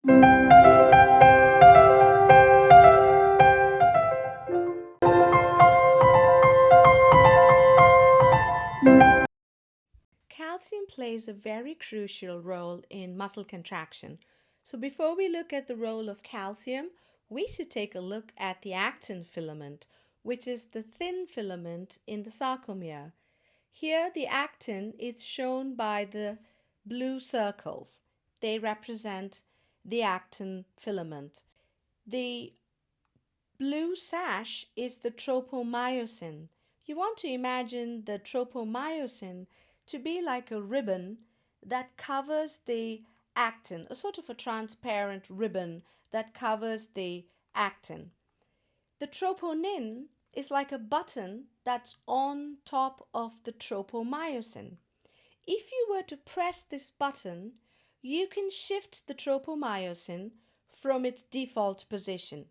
Calcium plays a very crucial role in muscle contraction. So, before we look at the role of calcium, we should take a look at the actin filament, which is the thin filament in the sarcomere. Here, the actin is shown by the blue circles. They represent the actin filament. The blue sash is the tropomyosin. You want to imagine the tropomyosin to be like a ribbon that covers the actin, a sort of a transparent ribbon that covers the actin. The troponin is like a button that's on top of the tropomyosin. If you were to press this button, you can shift the tropomyosin from its default position.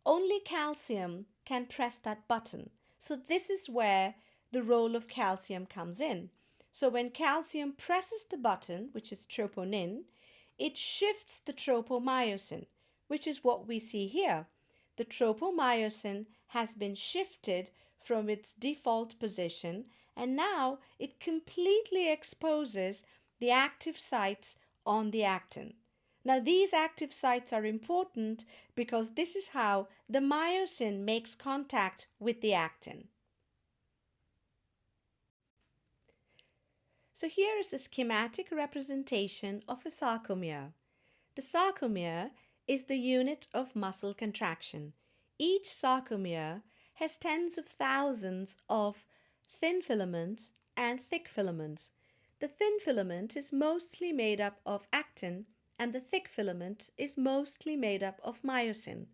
Only calcium can press that button. So this is where the role of calcium comes in. So when calcium presses the button, which is troponin, it shifts the tropomyosin, which is what we see here. The tropomyosin has been shifted from its default position, and now it completely exposes the active sites on the actin. Now, these active sites are important because this is how the myosin makes contact with the actin. So here is a schematic representation of a sarcomere. The sarcomere is the unit of muscle contraction. Each sarcomere has tens of thousands of thin filaments and thick filaments. The thin filament is mostly made up of actin, and the thick filament is mostly made up of myosin.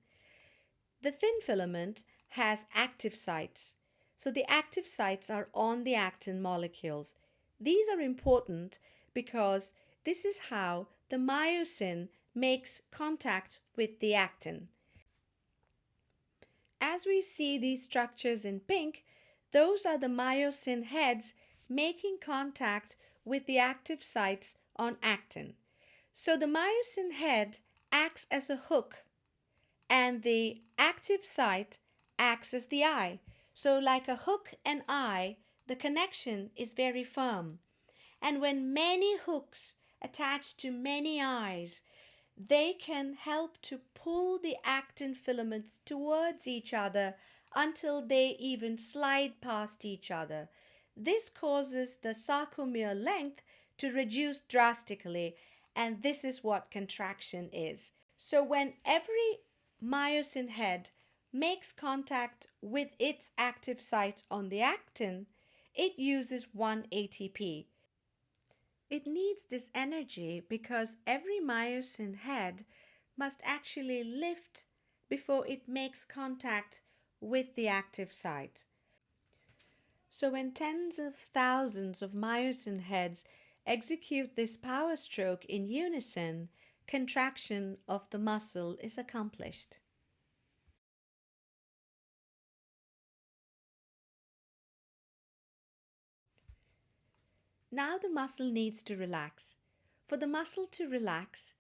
The thin filament has active sites. So the active sites are on the actin molecules. These are important because this is how the myosin makes contact with the actin. As we see these structures in pink, those are the myosin heads making contact with the active sites on actin. So the myosin head acts as a hook and the active site acts as the eye. So like a hook and eye, the connection is very firm. And when many hooks attach to many eyes, they can help to pull the actin filaments towards each other until they even slide past each other. This causes the sarcomere length to reduce drastically, and this is what contraction is. So when every myosin head makes contact with its active site on the actin, it uses 1 ATP. It needs this energy because every myosin head must actually lift before it makes contact with the active site. So when tens of thousands of myosin heads execute this power stroke in unison, contraction of the muscle is accomplished. Now the muscle needs to relax. For the muscle to relax,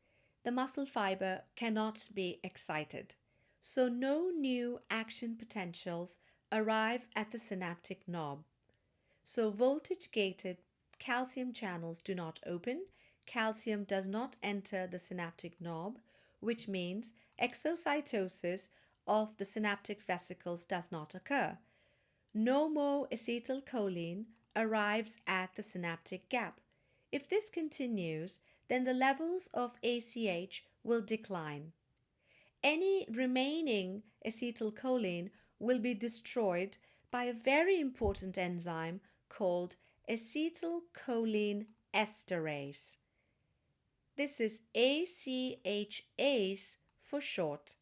the muscle fiber cannot be excited. So no new action potentials arrive at the synaptic knob. So voltage-gated calcium channels do not open, calcium does not enter the synaptic knob, which means exocytosis of the synaptic vesicles does not occur. No more acetylcholine arrives at the synaptic gap. If this continues, then the levels of ACH will decline. Any remaining acetylcholine will be destroyed by a very important enzyme called acetylcholine esterase. This is ACHase for short.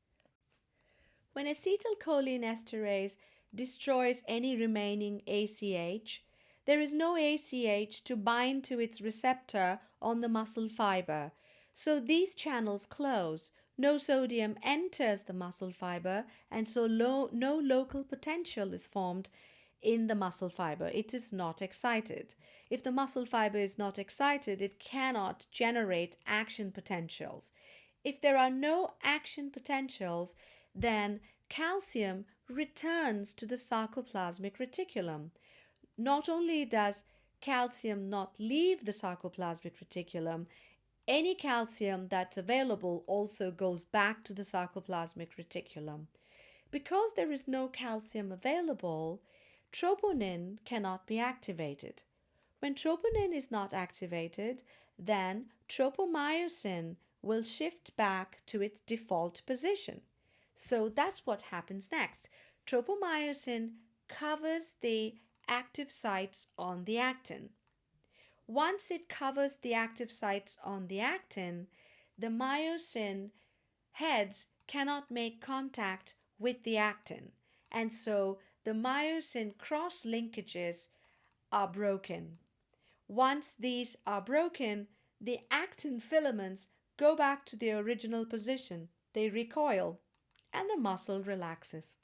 When acetylcholine esterase destroys any remaining ACH, there is no ACH to bind to its receptor on the muscle fiber. So these channels close. No sodium enters the muscle fiber, and so no local potential is formed in the muscle fiber. It is not excited. If the muscle fiber is not excited, it cannot generate action potentials. If there are no action potentials, then calcium returns to the sarcoplasmic reticulum. Not only does calcium not leave the sarcoplasmic reticulum, any calcium that's available also goes back to the sarcoplasmic reticulum. Because there is no calcium available, troponin cannot be activated. When troponin is not activated, then tropomyosin will shift back to its default position. So that's what happens next. Tropomyosin covers the active sites on the actin. Once it covers the active sites on the actin, the myosin heads cannot make contact with the actin, and so the myosin cross linkages are broken. Once these are broken, the actin filaments go back to their original position. They recoil, and the muscle relaxes.